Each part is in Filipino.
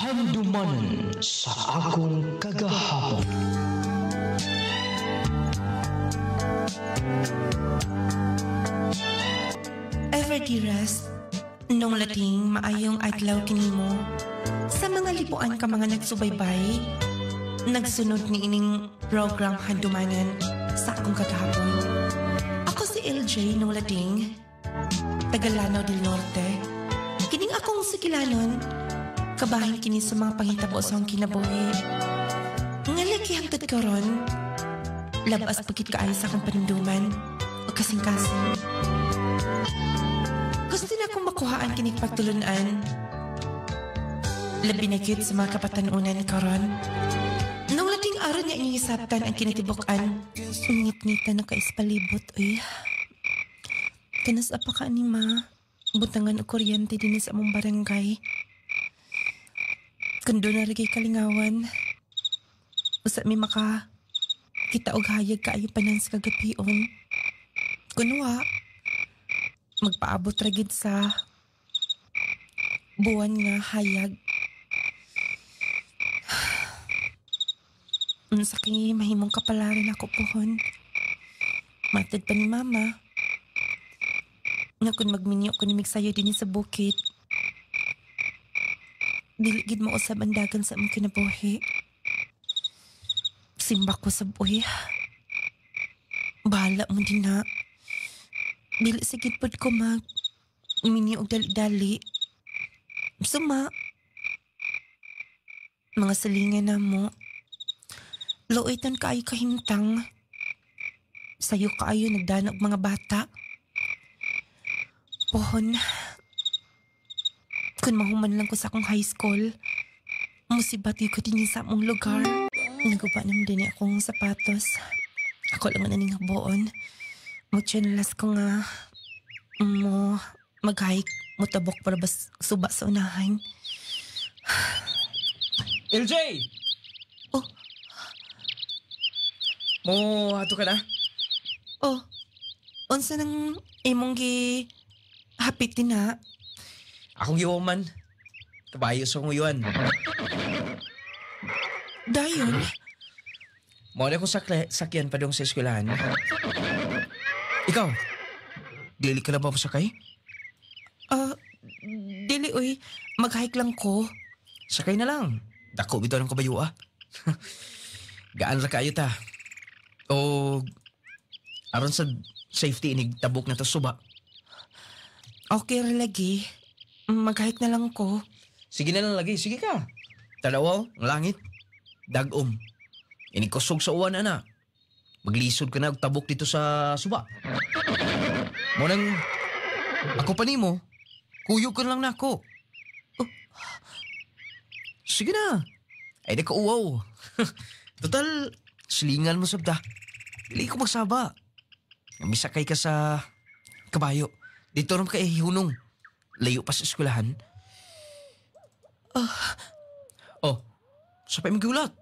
Handumanan sa akong kagahapon. Ever dearest, nung lating maayong adlaw kinimo, sa mga lipuan ka mga nagsubaybay, nagsunod ni ining program Handumanan sa akong kagahapon. Ako si LJ nung lating, taga Lanao del Norte. Kining akong sikilanon, kabahin kini sa mga panghitabo sa akong kinabuhi. Nga lagi hangtod karon, labas pagkit kaayo sa akong panunduman o kasing-kasing. Gusto na akong makuhaan kining pagtulunan. Labi na cute sa mga kapatanunan karon. Nung lating araw niya inyong isaptan ang kinatibukan, ngit-ngita na kaispalibot, uy. Kanas apa ka ni ma, butangan o kuryente din sa among barangay. Kundo na rin kalingawan. Usa mi maka, kita og hayag kaayo panan sa kagapion. Kunwa, magpaabot ragid sa buwan nga hayag. Sa kay mahimong kapalaran ako pohon. Matid pa ni mama. Nga kung magminyo ko ni migsayo din sa bukid. Diligid mo usab ang dagan sa among kinabuhi. Simbak ko sa buhi. Bahala mo din na. Dili sigid pod ko minyo og dali-dali. Suma. Mga salingan na mo. Loitan kaayo kahimtang. Sayo kaayo nagdanog mga bata. Pohon. Kung mahuman lang ko sa akong high school, musibati ko din sa among lugar. Naguba naman din akong sapatos. Ako lang na ning haboon. Mutsyanelas ko nga mag-hike, mutabok para bas suba sa unahan. LJ! Oh. Mo, ato ka na? Oh, unsa nang imong hapitin na? Akong giwoman. Kabayo sa nguyuan. Dayon? Mo na akong sakyan pa dong sa eskwelahan. Ikaw, dili ka na ba masakay? Dili uy, mag-hike lang ko. Sakay na lang. Dako bitaw ng kabayo Gaan ra kayo ta. O aron sa safety inig tabok na to suba. Okay ra lagi. Mag-hike na lang ko. Sige na lang lagi, sige ka. Tanawaw, ang langit. Dagom. Inig kusog sa uwan ana. Maglisod ka na og tabok dito sa suba. Mo nang ako pa nimo. Kuyog ka lang na ako. Oh. Sige na. Ay di ka uwaw. Total, silingan mo sabda. Dili ko magsaba. Misakay ka sa kabayo. Dito rin ka hunong. Layo pa sa eskwelahan. Oh, sapay mo giulat.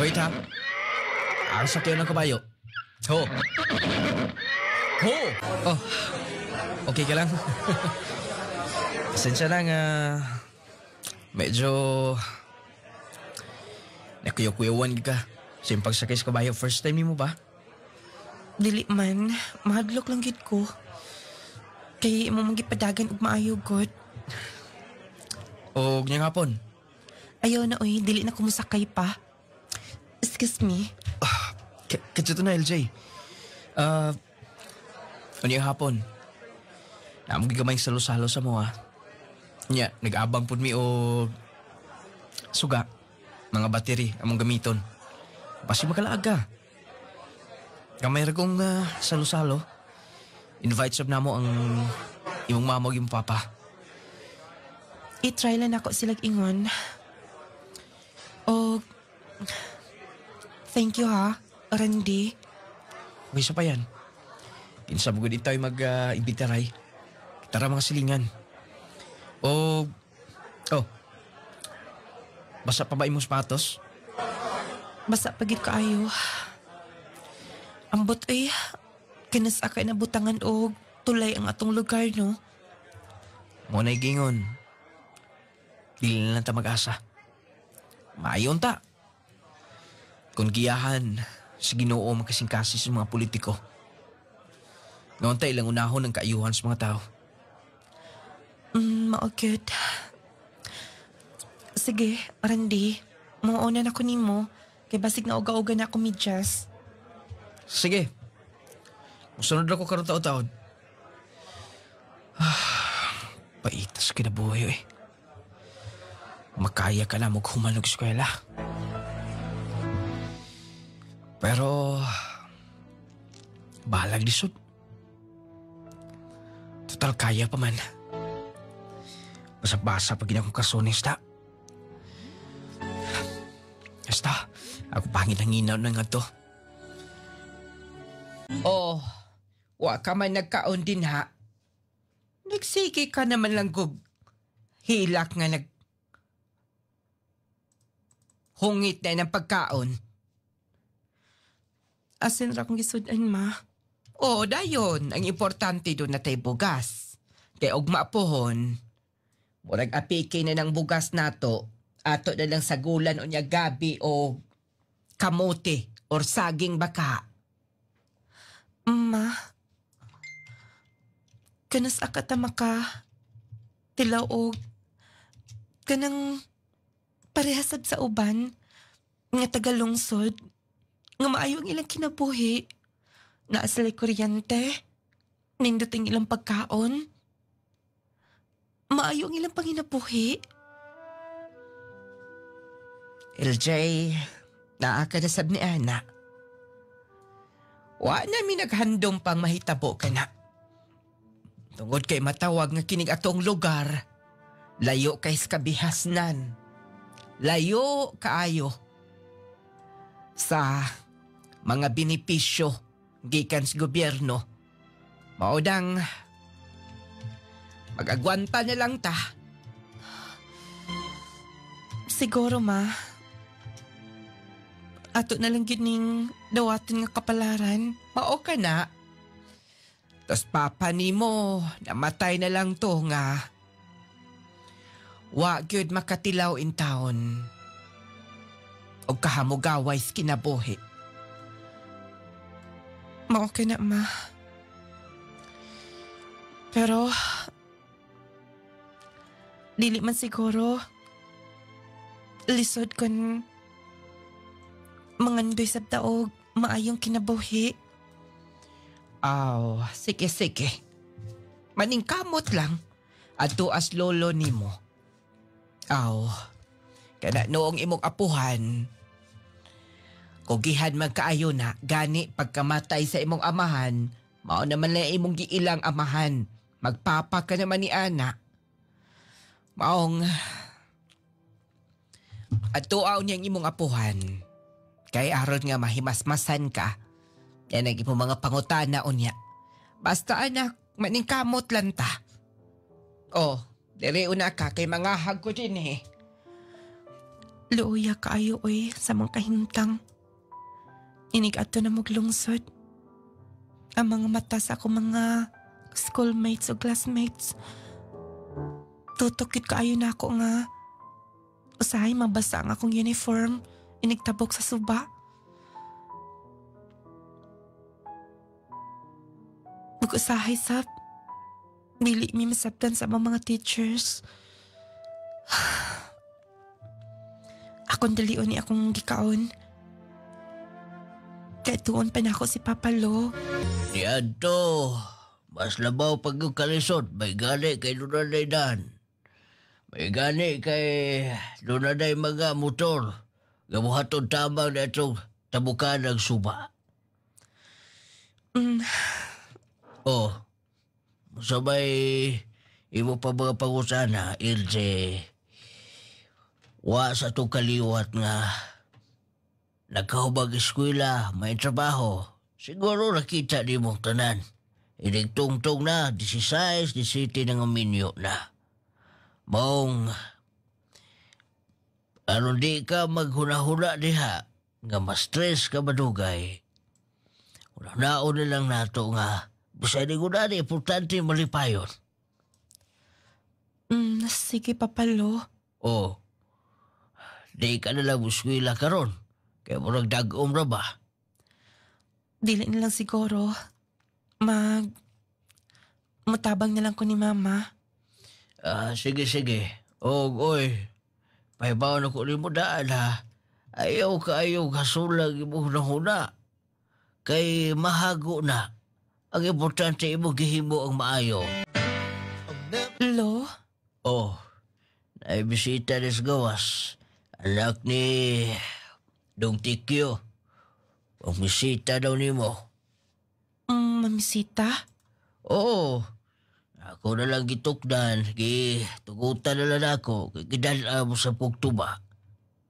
Wait ha. Ang sakyan ng kabayo. Ho. Ho. Oh, okay ka lang? Pasensya lang medyo nakuyaw-kuyawan ka. Sa pagsakay sa kabayo, first time ni mo ba? Dili man, mahadlok lang gid ko. Kaya imo magipadagan og maayo god. O ganyang hapon? Ayaw na uy, dili na kumusakay pa. Excuse me. Kadyo to na, LJ. Ganyang hapon? Naamong gigamay salo-salo sa mo Nya, nag-abang po mi o suga. Mga battery, among gamiton. Basi makalaaga. Kamay ra kong salo-salo. Invite sab na mo ang imong mama o imong papa. I-try lang ako silag ingon. O, thank you ha, Randy. Okay, sa pa yan. Kinsa mo gud tayo mag-imbitaray. Tara mga silingan. O, basa pa ba imong sapatos? Basa pagid kaayo. Ambot ay, kanas akay na butangan og tulay ang atong lugar, no? Mo na gingon. Dili na lang ta mag-asa. Maayon ta. Kung giyahan, sa Ginoo makasingkasi sa mga politiko. Ngayon tayo ilang unahon ng kaayuhan sa mga tao. Mao good. Sige, Randy. Mauna na ko nimo. Kay basig na uga-uga na ako medyas. Sige. Musunod ako karon taon-taon. Paitas kinabuhi eh. Makaya ka na maghumanog eskwela. Pero, balag lisod. Total kaya pa man. Basa-basa pag akong kasunis ta. Basta, ako pangit ang inaw na nga to. Oh, wa ka man nagkaon din ha. Nagsige ka naman lang gug hilak nga hungit na ng pagkaon. Asin ra kong gisudan, ma. Oo, dayon. Ang importante doon na tayo bugas. Kaya ugma pohon, murag apike na ng bugas nato, ato na lang sagulan o niya gabi o kamote or saging baka. Ma, kanas akata maka tilaw o kanang parehasab sa uban nga tagalungsod nga maayo ang ilang kinabuhi na asalay kuryente nindot ang ilang pagkaon maayo ang ilang panginabuhi. LJ, naakadasab ni Ana. Wa namin naghandom pang mahitabo ka na. Tungod kay matawag nga kinig atong lugar, layo kay kabihasnan. Layo kaayo sa mga benepisyo gikan sa gobyerno. Maudang mag-agwanta na lang ta. Siguro, ma. Ato na lang gining dawatin nga kapalaran. Mao ka na. Tas papa ni mo, namatay na lang to nga. Wa gyud makatilaw in town. O kahamugaway sa kinabuhi. Mao ka na, ma. Pero, dili man siguro lisod kon mangandoy sa taog maayong kinabuhi. Aw, sige. Maningkamot lang. Ato as lolo nimo. Aw, kada noong imong apuhan, kugihan magkaayo na, gani pagkamatay sa imong amahan, mao naman lang imong giilang amahan. Magpapa ka naman ni Ana. Maong, atuaw niyang imong apuhan. Kay aron nga mahimasmasan ka, yan ang imong mga pangutana unya. Basta anak, maningkamot lang ta. Oh, dere una ka kay mga hag ko din eh. Luuya kaayo oy sa mga kahimtang. Inig ato na maglungsod. Ang mga mata sa ako mga schoolmates o classmates. Tutokit kaayo na ako nga. Usahay mabasa ang akong uniform. Inigtabok sa suba. Mag-usahay sab. Dili mi masabtan sa mga teachers. Akong dalion ni akong gikaon. Kaya tuon pa na ako si Papa Lo. Yan to. Mas labaw pag yung kalisod. May gani kay Lunaday Dan. May gani kay Lunaday mga motor. Gamuhatong tamang na itong tabukan ng suba. Oh, sabay imo pa mga pangusana, LJ. Wa sa itong kaliwat nga nagkahubag eskwela, may trabaho. Siguro nakita di mong tanan. Iligtungtong na, 16, 17 ng aminyo na. Maong, aron di ka maghuna-huna diha, nga ma-stress ka madugay. Unaon na lang nato nga, bisay di ko na importante malipayon. Sige, Papa Lo. Oh, di ka na lang muskwila karon. Kaya murag dag-om ra ba? Dili na lang siguro. Mutabang na lang ko ni mama. Sige. Oy, pahibaw na ko ni mo daan ha. Ayaw kasulag mo huna. Kay mahago na. Ang importante imo gihimo ang maayo. Lo? Oh, naibisita des gawas. Anak ni Dong Tikyo. Ang bisita daw nimo. Mamisita? Oo. Ako na lang gitukdan. Tugutan na lang ako. Gidala mo sa pugtuba.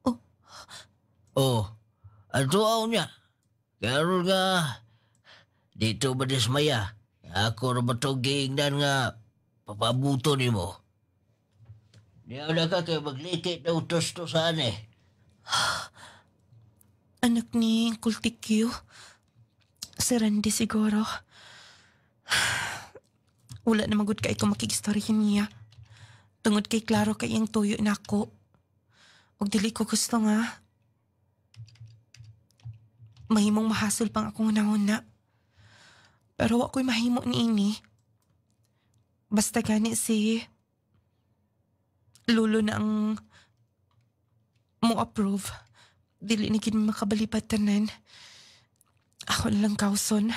Oh. Oh. Aduaw niya. Karoon nga. Dito ba dismaya? Ako na ba itong giingnan nga papabuto ni mo? Diyaw na ka kaya maglikit na utos to saan eh. Anak ni Kultikyo. Si Randy siguro. Wala na magud kay ko makikistorya niya. Tungod kay klaro kay iyang tuyo na ako. Og dili ko gusto nga. Mahimong mahasol pang akong una-una. Pero ako'y mahimo ni ini. Basta gani si Lolo na ang mo approve. Dili ni gid makabalibad tanan. Ako na lang kauson.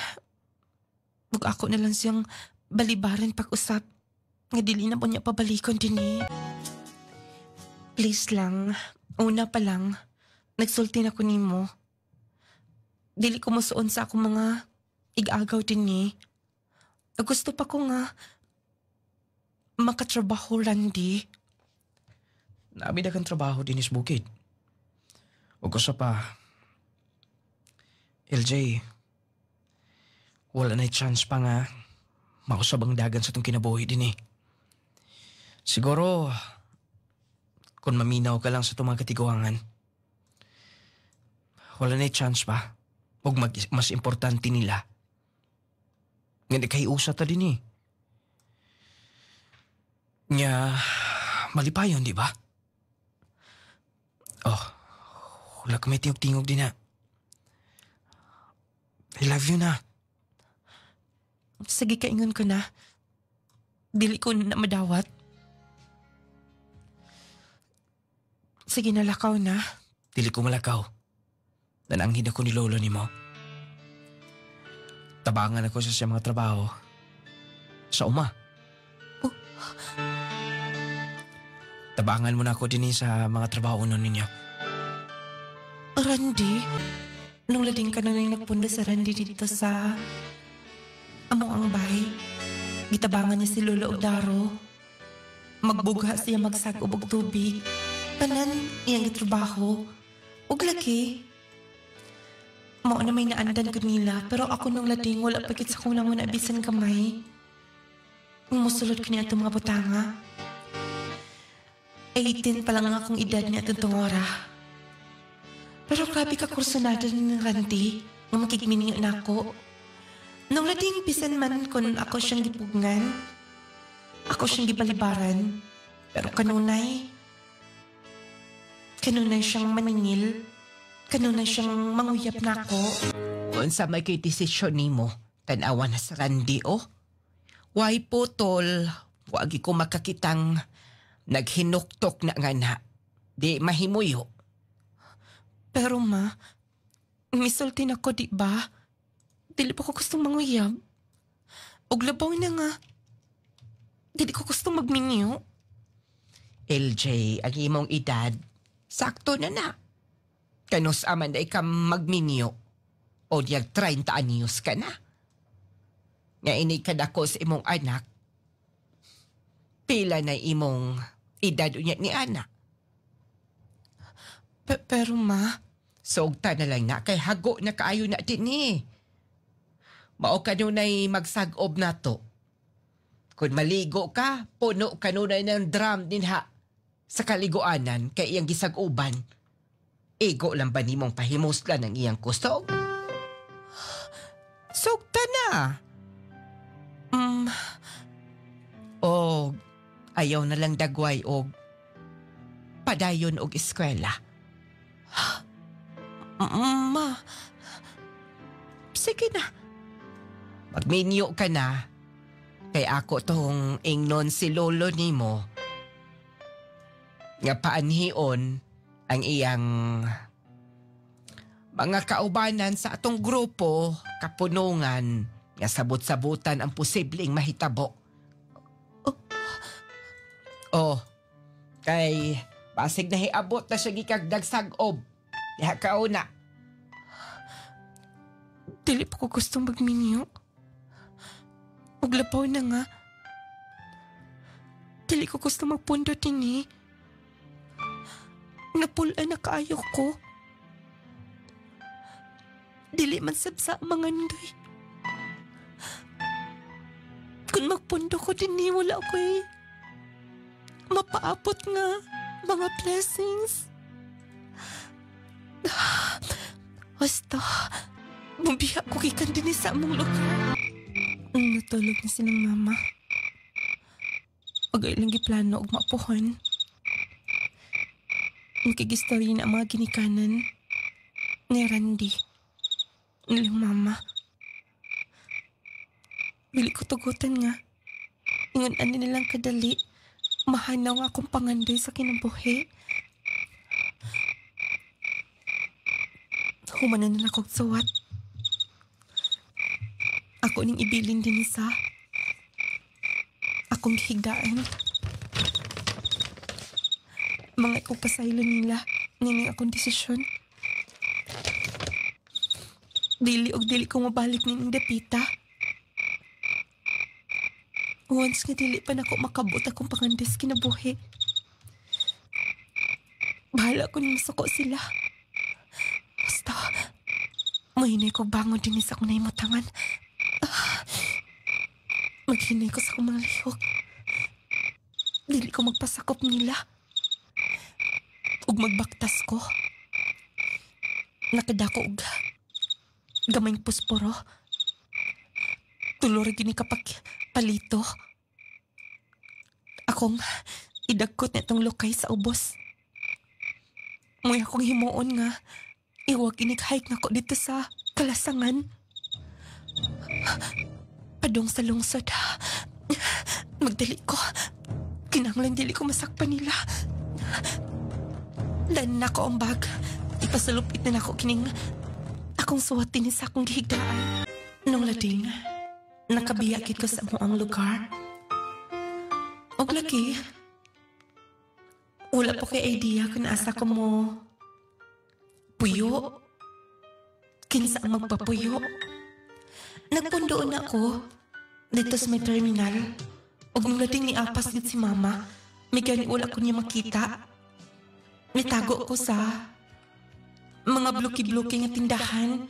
Ug ako na lang siyang balibaran pag-usap. Nga dili na po niya pabalikon din eh. Please lang, una pa lang, nagsulti na ko nimo. Dili ko masuon sa akong mga igagaw din eh. Gusto pa ko nga makatrabaho, Randy. Nabi kang trabaho din is bukid. O gusto pa, LJ, wala na chance pa nga mausab ang dagan sa itong kinabuhi din eh. Siguro, kung maminaw ka lang sa itong mga katiguangan, wala na chance pa. Huwag mas importante nila. Nga nagkaiusa ta din eh. Nga, malipayon, di ba? Oh, wala ka may tingog-tingog din na. I love you na. Sige, kaingon ko na. Dili ko na madawat. Sige, nalakaw na. Dili ko malakaw. Nananghin ako ni lolo ni mo. Tabangan ako sa mga trabaho. Sa uma. Oh. Tabangan mo na ako din sa mga trabaho nun ninyo. Randy, nung lading ka na nang nagpunda sa Randy dito sa among ang bahay, gitabangan niya si Lolo Odaro. Magbugha siya magsagub og tubig. Tanan iyang gitrabaho. Ug laki. Mao na may naandan ko nila, pero ako nung lading wala pagit sa kong nangon abisan kamay. Musulod ko niya itong mga butanga. 18 pa lang ang akong edad niya itong ora. Pero grabe ka kursunada ni Randy, nga makikimininyo na ako. Nung lading bisan man kung ako siyang gipugngan, ako siyang gibalibaran, pero kanunay siyang maningil, kanunay siyang manguyap na ako. Unsa may kay desisyon nimo, tanawa na sa Randy oh. Why po tol, wagi ko makakitang naghinuktok na nga na. Di mahimuyo. Pero ma, misultin ako di ba? Dili pa ko gustong manguyab. Og labaw na nga. Dili ko gustong magminyo. LJ, ang imong edad, sakto na na. Kanus aman na ikam magminyo. O diyag 30 anyos ka na. Nga inikad ako sa imong anak. Pila na imong edad unya ni anak. Pero ma, sugta na lang na kay hago na kaayo na din eh. Mao kanunay magsagob na to. Kung maligo ka, puno kanunay ng drum din ha. Sa kaliguanan kay iyang gisaguban. Ego lang ba nimong pahimusla ng iyang kusog? Sugta na. O ayaw na lang dagway og padayon og eskwela. Ma, Sige na. Magminyo ka na. Kay ako tong ingnon si lolo nimo. Nga paanhion ang iyang mga kaubanan sa atong grupo, kapunungan, nga sabot-sabutan ang posibleng mahitabo. Oh, kay basig na hiabot na siya gikagdag sag-ob. Diha kauna. dili pa ko gustong magminyo. Maglabaw na nga. Dili ko gusto magpundo din eh. Napulaan na kaayo ko. Dili man sabsa mga ndoy. Kung magpundo ko din eh, wala ko eh. Mapaabot nga mga blessings. Basta, mabiya ko kikan din sa among lugar. Natulog na silang mama. Pag ilang giplano og mapuhon. Nakigistorya na ang mga ginikanan ni Randy. Nilang mama. Bili ko tugutan nga. Ingon ani nilang kadali. Mahanaw nga akong pangandoy sa kinabuhi. Humanan na akong suwat. Ako ning ibilin din isa. Akong higdaan. Mga ikong pasaylo nila. Nini akong desisyon. Dili og dili ko mabalik ning dapita. Once nga dili pa nako makabot akong pangandes kinabuhi. Bahala ko ning masuko sila. Basta, mahinay ko bangon din sa akong naimutangan. Maghinay ko sa akong mga lihok. Dili ko magpasakop nila. Ug magbaktas ko. Nakadako og gamayng pusporo. Tulor gini kapag palito. Akong idagkot na itong lokay sa ubos. May akong himuon nga iwag inig-hike na ko dito sa Kalasangan. Padong sa lungsod. Magdali ko. Kinahanglan dili ko masakpan nila. Dan na ko ang bag. Ipasalupit na ako kining akong suwatin sa akong gihigdaan. Nung lading, nakabiyakit ko sa ang lugar. Og laki, wala po kay idea kung asa ko mo puyo. Kinsa ang magpapuyo. Nagpundoon ako dito sa may terminal. Og nung lading ni apas gid si mama, may gani wala ko niya makita. Nitago ko sa mga bluki-bluki nga tindahan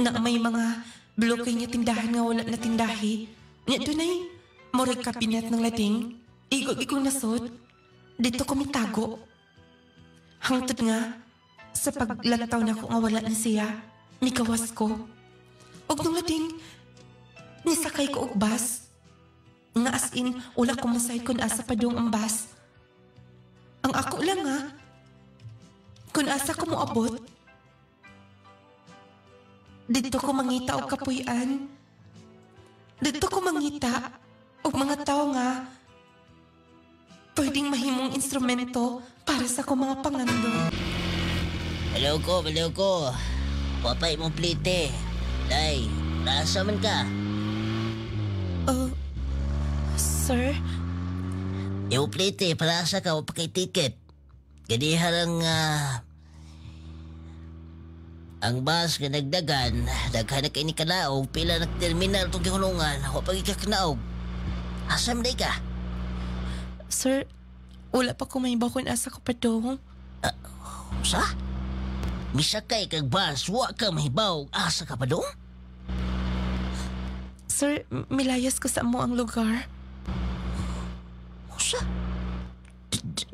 na may mga bluki nga tindahan nga wala na tindahi. Nya dunay murag kabinet ng lading. Igog-igong nasod. Dito ko mitago. Hangtod nga sa paglantaw na ko nga wala na siya, nikawas ko. Og nung lading, nisakay ko og bus. Nga as in, wala ko masay kung asa pa dong ang bus. Ang ako lang nga, kung asa ko mo abot, dito ko mangita og kapuy-an. Dito ko mangita og mga tao nga pwedeng mahimong instrumento para sa ko mga pangando. Hello ko. Papay mong plite. Day, nasa man ka? Sir? Yung plite, para sa ka, wapakay ticket. Kadi harang ang bus nga nagdagan, daghan na kay ni kanaog, pila na terminal itong kihulungan, wapag ikakanaog. Asam day ka? Sir, wala pa ko may bakon asa ko pa dong. Sa? Misakay kag bus, wa ka mahibaw, asa ka pa dong? Sir, milayas ko sa mo ang lugar. Sa?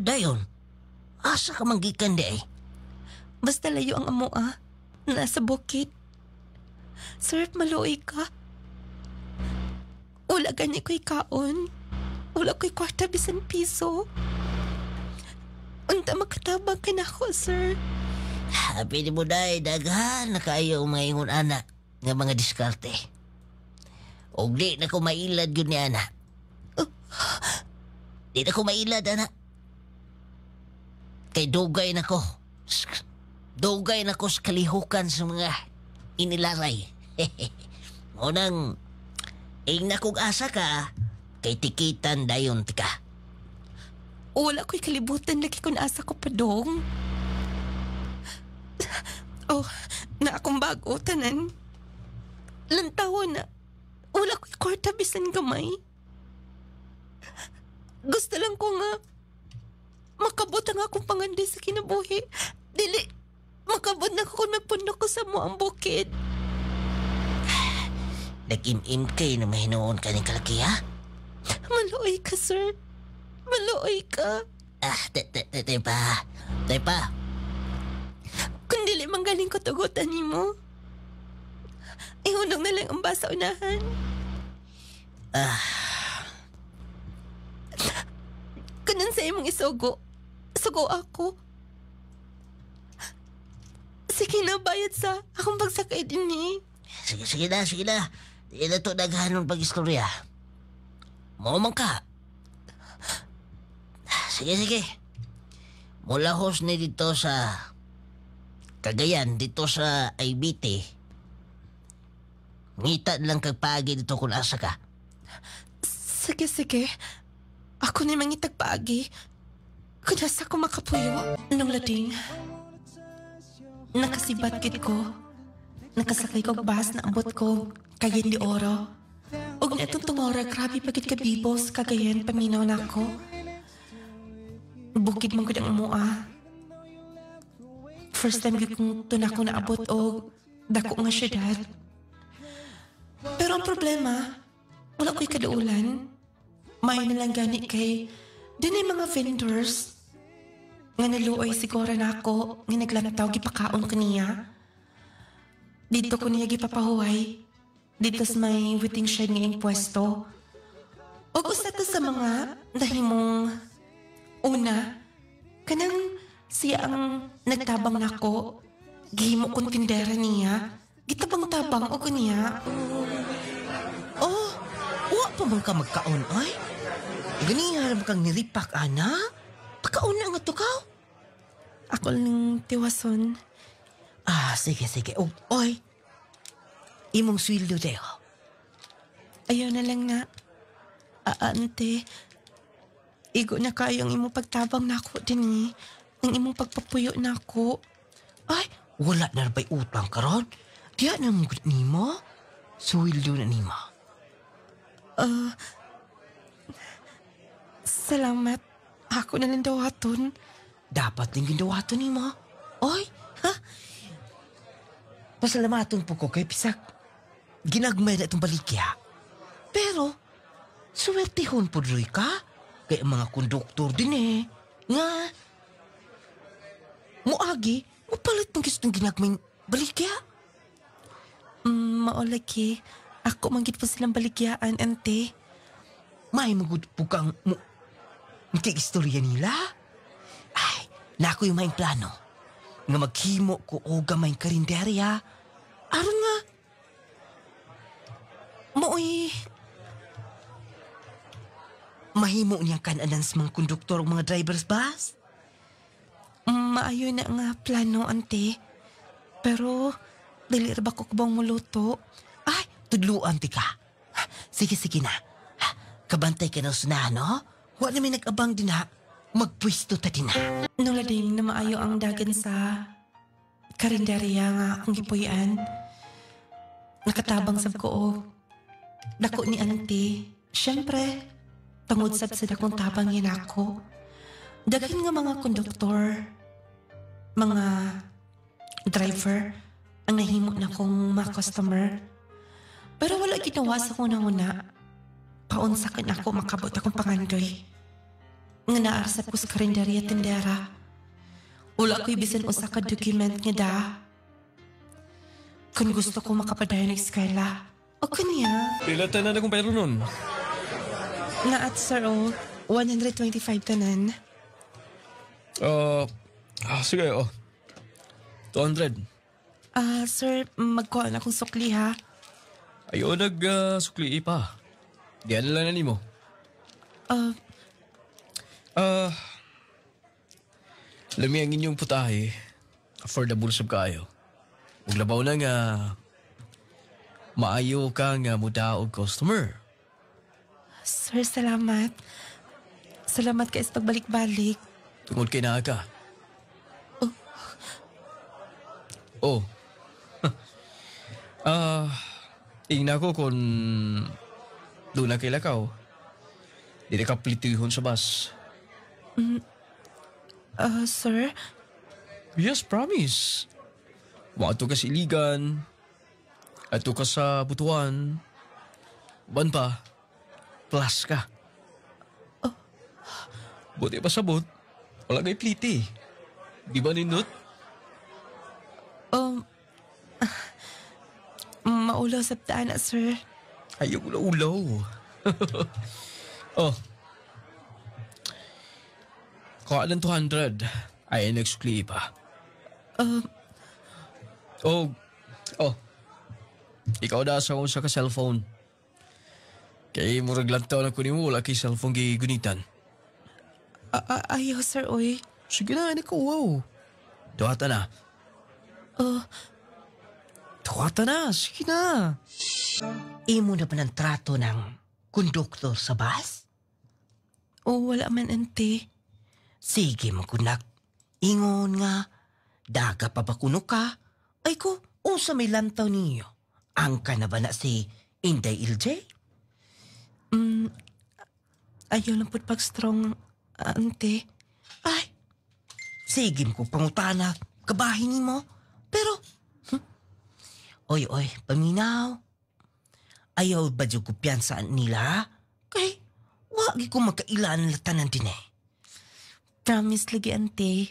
Dayon, asa ka manggikan day? Basta layo ang amo nasa bukid. Sir, maluoy ka. Wala gani ko'y kaon. Wala ko'y kwarta bisan piso. Unta makatabang ka na ako, sir. Happy ni mo day, daghan na kayo mga ingon ana nga mga diskarte. Og di na ko mailad yun ni ana. Di na ko mailad, ana. Kay dugay na ko. Dugay na ko sa kalihukan sa mga inilaray. Unang, ing na kong asa ka, kay tikitan dayon tika. Wala ko'y kalibutan lagi kung asa ko pa dong. Oh, na akong bago, tanan. Lantawan na. Wala ko'y kwarta bisan gamay. Gusto lang ko nga makabot ang akong panganday sa kinabuhi. Dili, makabot na ko kung nagpundok ko sa mo ang bukid. Nag-im-im kay na mahinoon ka ng kalaki, ha? Maluoy ka, sir. Maluoy ka. Tay pa. Kung dili manggaling ko tugutan ni mo, ihunong na lang ang basa unahan. Kanan sa imong isugo. Sugo ako. Sige na, bayad sa akong pagsakay din ni. Sige na. Di na to naghanon pag-istorya. Maumang ka. Sige. Mula hos ni dito sa Cagayan, dito sa Aybite. Ngita lang kagpagi dito kung asa ka. Sige. Ako na mangitag paagi. Kung asa ko makapuyo. Nung lading, nakasibat kit ko. Nakasakay ko bus na abot ko Cagayan de Oro. Og netong ora, grabe pagit ka bibos, Cagayan, paminaw na ako. Bukid man ko ang mua. First time kong tunako na abot og dako nga syudad. Pero ang problema, wala ko'y kadaulan. May nalang gani kay din mga vendors nga naluoy siguro na ako nga naglantaw gipakaon ko niya. Dito ko niya gipapahuway. Dito sa may waiting shed ngayong pwesto. O usa to sa mga nahimong una, kanang siya ang nagtabang nako. Gihimo kong tindera niya. Gitabang-tabang o niya. Oh, wa pa man ka magkaon, ay? Ganihan kang niripak, ana? Pagkaon na nga to ka? Ako lang tiwason. Sige. Oy, imong sweldo deho. Ayaw na lang na. Ante, igo na kayo ang imong pagtabang na ako din ni. Ang imong pagpapuyo na ako. Ay, wala na ba'y utang karon? Diya na mong nimo? Sweldo na nimo. Salamat. Ako na lang dawaton. Dapat din gindawaton nimo. Oy, ha? Pasalamaton po ko kay Pisak. Ginagmay na itong balikya. Pero, suwertihon po rin ka. Kaya mga konduktor din Nga, muagi, mapalit ng gustong ginagmay balikya. Maolaki. Ako manggit po silang baligyaan, ante. May magud po kang istorya nila. Ay, nako yung maing plano. Nga maghimo ko o gamay karinderya. Aron nga. Mooy. Mahimo niyang kananan sa mga konduktor o mga driver's bus. Maayo na nga plano, ante. Pero, dili ra ba ko kubang muluto? Ay, tudluan ti ka. Sige na. Kabantay ka ng sunahan, no? Wa na may nag-abang din ha. Magpwisto ta din ha. Nung lading na maayo ang dagan sa karinderya nga akong gipuyan. Nakatabang sab ko o dako ni auntie. Siyempre, tungod sab sa dakong tabang yun ako. Daghan nga mga konduktor, mga driver, ang nahimo na kong mga customer. Pero wala ginawa sa una-una. Paunsakan ako makabot akong pangandoy. Nga naarsap ko sa karinderya tindera. Wala ko'y bisan usa ka document nga da. Kung gusto ko makapadayon ng eskwela, o kanya. Pila tanan akong pero nun? Nga at sir o, 125 tanan. Sige, 200. Sir, magkuha na akong sukli ha. Ayaw sukli pa. Diyan na lang na nimo. Lami ang inyong putahe. Affordable sab kayo. Ug labaw na nga maayo ka nga mudaog customer. Sir, salamat. Salamat kayo sa pagbalik-balik. Tungod kay naa ka. Oh. Ingna ko kung doon na kay lakaw. Di ka plitihon sa bus. Sir? Yes, promise. Wato ka sa Iligan. Ato ka sa Butuan. Ban pa, plus ka. Buti pa sabot. Wala kay pliti. Di ba nindot? Maulaw sa na, sir. Ayaw ulaw-ulaw. Kuha ng 200. Ay, nagsukli pa. Ikaw na sa kong sa ka-cellphone. Kaya murag lantaw na kunin mo, wala kay cellphone kay gunitan. Ayaw, sir, oy. Sige na, anak ko, wow. Tuwata na. Tuwata na, sige na. Imo na ba ng trato ng konduktor sa bus? Wala man, ante. Sige mo kunak. Ingon nga. Daga pa ba kuno ka? Ay ko, unsa may lantaw niyo? Ang ka na ba na si Inday Ilje? Ayaw lang po pag-strong, ante. Ay, sige mo pangutana. Kabahin ni mo. Pero, oy, paminaw. Ayaw ba dyan kumpiyansaan nila? Kay, wagi ko magkailan latanan din eh. Promise lagi, ante.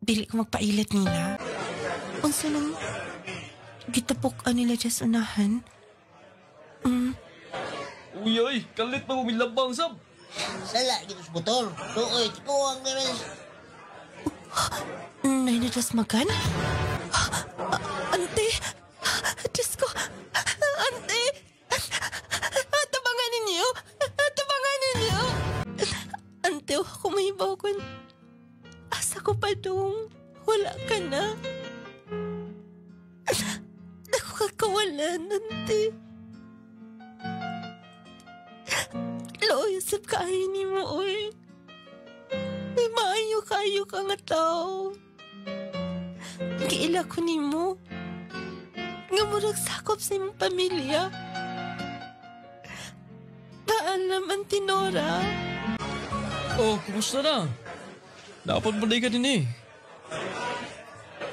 Dili ko magpailit nila. Unsa nang gitapok nila dyan sa unahan? Uy, kalit pa umilabang sab. Sala, gitos motor. Tuoy, tikuwang naman. Nay na Diyos magan? Ante! Diyos ko! Ante! Tabangan ninyo! Tabangan ninyo! Ante, ako mahibaw ko. Asa ko pa dong? Wala ka na. Ako kakawalan, ante. Loyasap kayo ni mo, oy. Maayo kayo ka nga tao. Giila ko ni mo. Nga murag sakop sa imong pamilya. Paalam, Auntie Nora. Kumusta na? Dapat balay ka din eh.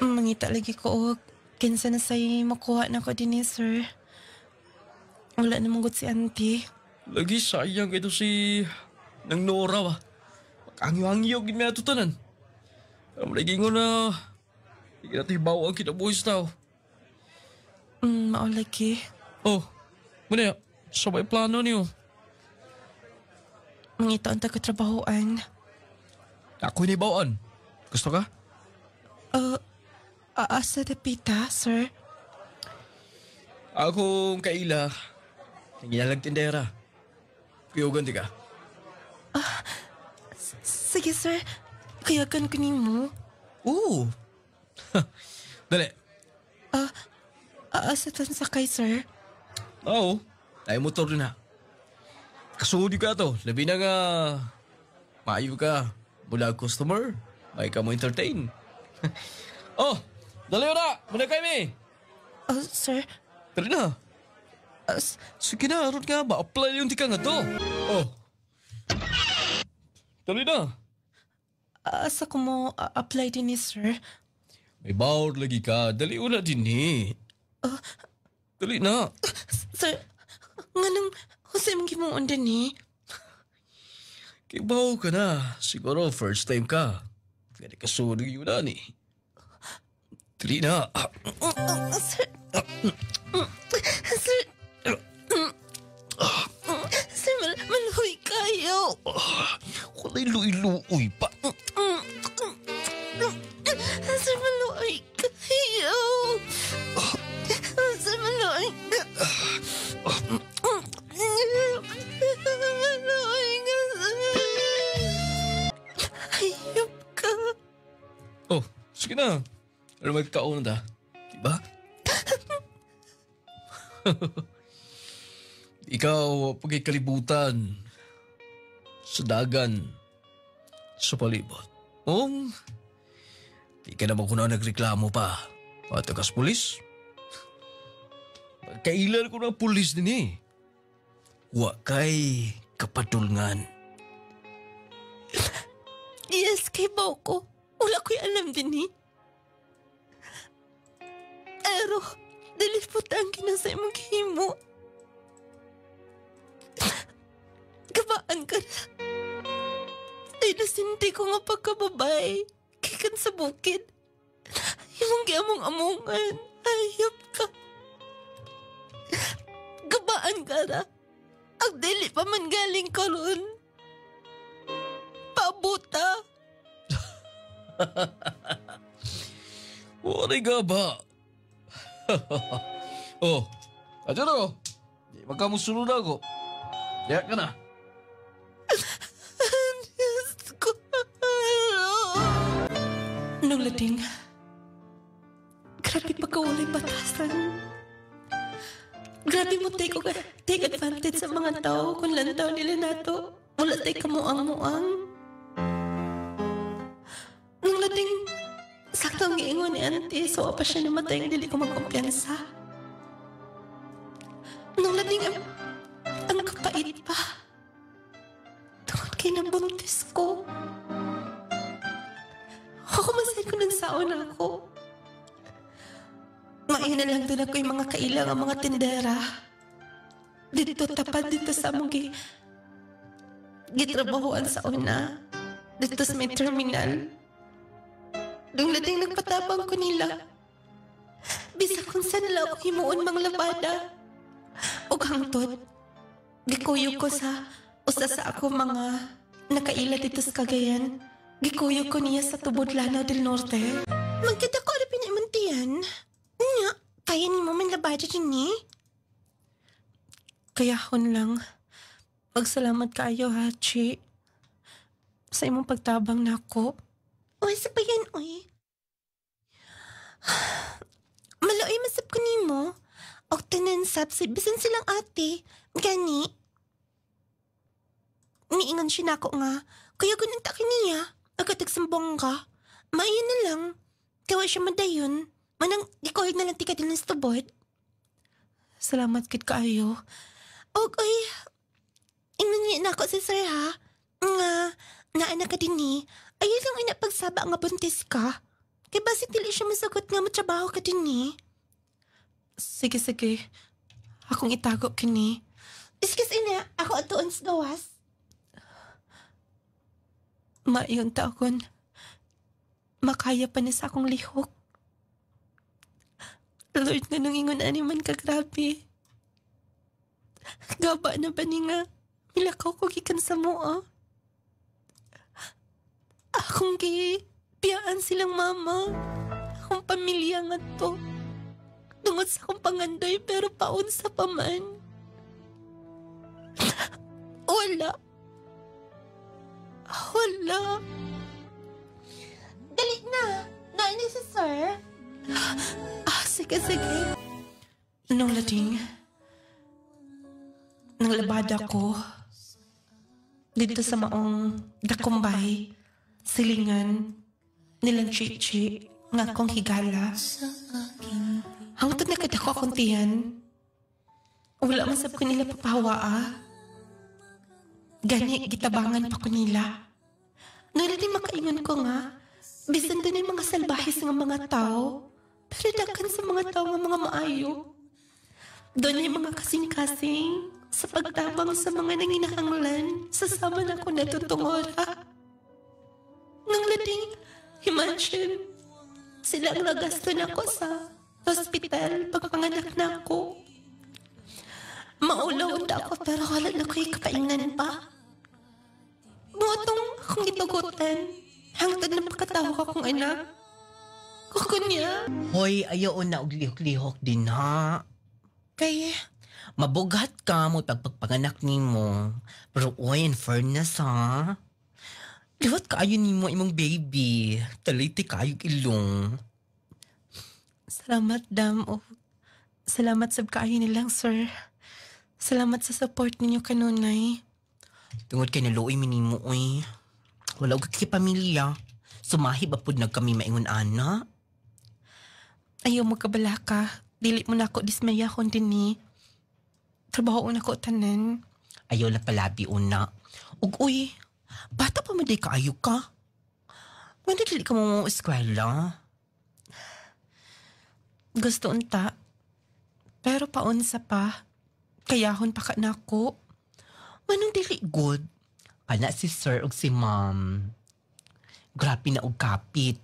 Mangita lagi ko, kinsa na sa'yo makuha na ko din eh, sir. Wala namang gut si Auntie. Lagi sayang ito si nang Nora ba? Angyo-angyo gid may atutanan. Lagi ko na hindi natin bawa ang kinabuhis tao. Maulagi. Muna, sabay plano niyo. Mangita ang taga-trabahoan. Ako ni bawaan. Gusto ka? Asa dapita, sir? Akong kaila. Nangyinalag tindera. Kuyugan di ka? Sige, sir. Kayagan ko ni mo. Dali. Asa tan sakay, sir? Oo. Ay motor din na. Kasudi ka to. Labi na nga. Maayo ka. Mula customer. May ka mo entertain. Dali na. Muna kayo mi. Sir? Dali na. Sige na. Aron nga ba? Apply yung tika nga to. Dali na. Asa ko mo apply din ni sir? May bawd lagi ka. Dali una din eh. Dali na. Sir, nga nang husay mong gimuon din eh. Kibaw ka na. Siguro first time ka. Kaya kasunod yun na ni. Dali na. Sir, sir, maluhoy kayo. Wala'y luy-luoy pa. Sige na. Ano magkaon na ta? Diba? Ikaw, pagkikalibutan sa dagan, sa palibot. Di ka naman ko na nagreklamo pa. Patakas pulis. Kailan ko ng pulis din eh. Wa kay kapatulngan. Yes, kay Bauko. Wala ko'y alam din eh. Pero, dalipot ang kinasay mong himo. Gabaan ka na. Ay, nasinti ko nga pagkababay. Kikan sa bukid. Yung giamong-amungan. Hayop ka. Gabaan ka na. Ang dili pa man galing ko ron. Pabuta. Wari ka ba? Adyan ako. Di magkamusunod ako. Kaya ka na. Diyos ko. Nung lading, grabe pagkawalay batasan. Grabe mo take advantage sa mga tao kung lantaw nila nato. Wala tayo kamuang-muang. Nung lading, sakto ang giingon ni Auntie, so pa siya namatay ang dili ko magkumpiyansa. Nung lading, ang kapait pa. Tungkol kay nabuntis ko. Ako masay ko ng saon ako. Maina na lang doon ako yung mga kailang ang mga tindera. Dito tapad dito sa among gitrabahoan sa una. Dito sa may terminal. Nung lading nagpatabang ko nila. Bisa kung saan lang ako himuon mang labada. O hangtod, gikuyog ko sa usa sa ako mga nakaila dito sa Cagayan. Gikuyog ko niya sa tubod Lanao del Norte. Magkita ko na pinamuntiyan. Nga, kaya ni mo man labada din ni. Kaya hon lang. Magsalamat kayo ha, Chi. Sa imong pagtabang na ako. Uy, sa pa yan, uy. Maloy, masap ko ni mo. O tanan sapsi, bisan silang ate. Gani. Niingan siya na ako nga. Kaya ganun ta niya. Agad-agsambong ka. Maayon na lang. Kawa siya madayon. Manang ikoy na lang tika din sa tubod. Salamat kit kaayo. Okay. Inunyan na ako si sir ha. Nga, naanak ka din ni. Ayun lang ina pagsaba nga buntis ka. Kaya basi dili siya masagot nga matrabaho ka din ni. Sige. Akong itago kini. Excuse ina, ako atuon sa gawas. Maayon taon. Makaya pa na sa akong lihok. Lord, nga nung ingon animan ka grabe. Gaba na ba ni nga? Milakaw ko gikan sa mua. Akong piyaan silang mama. Akong pamilya nga to. Tungod sa akong pangandoy pero paunsa pa man. Wala. Dali na. Naini si sir. Sige. Nung lading, nang labada ko, dito sa maong dakumbay, silingan, nilang chichi, nga akong higala. Hangtod na kadako akong tiyan. Wala man sab ko nila papahawa. Gani, gitabangan pa ko nila. Nung lading makaingon ko nga, bisan doon yung mga salbahis ng mga tao, pero dakan sa mga tao ng mga maayo. Doon yung mga kasing-kasing sa pagtabang sa mga nanginahanglan sa sama na ko natutungora. Nang lading, imagine, silang nagasto na ko sa hospital pagpanganak na ako. Maulaw na ako pero wala na ko'y kapaingan pa. Buotong akong itugutan, hangtod na pagkatawag akong anak. Kukunya. Hoy, ayaw na og lihok-lihok din ha. Kaya, mabughat ka mo pagpagpanganak ni mo. Pero oy, in fairness ha. Liwat kaayo ni mo imong baby. Taliti kaayo ilong. Salamat, dam. O, salamat sa kaayo nilang, sir. Salamat sa support ninyo kanunay. Tungod kay naluoy minimo oy. Wala og kay pamilya. Sumahi ba pud nagkami maingon ana? Ayaw mo kabala ka. Dili mo na ako dismayahon din ni. Trabaho na ko tanan. Ayaw na palabi una. Ug uy, bata pa man di kaayo ka. When dili ka mo eskwela? Gusto unta. Pero paunsa pa. Kayahon pa ka na ako. Manong dili good? Kana si sir ug si ma'am. Grabe na og kapit.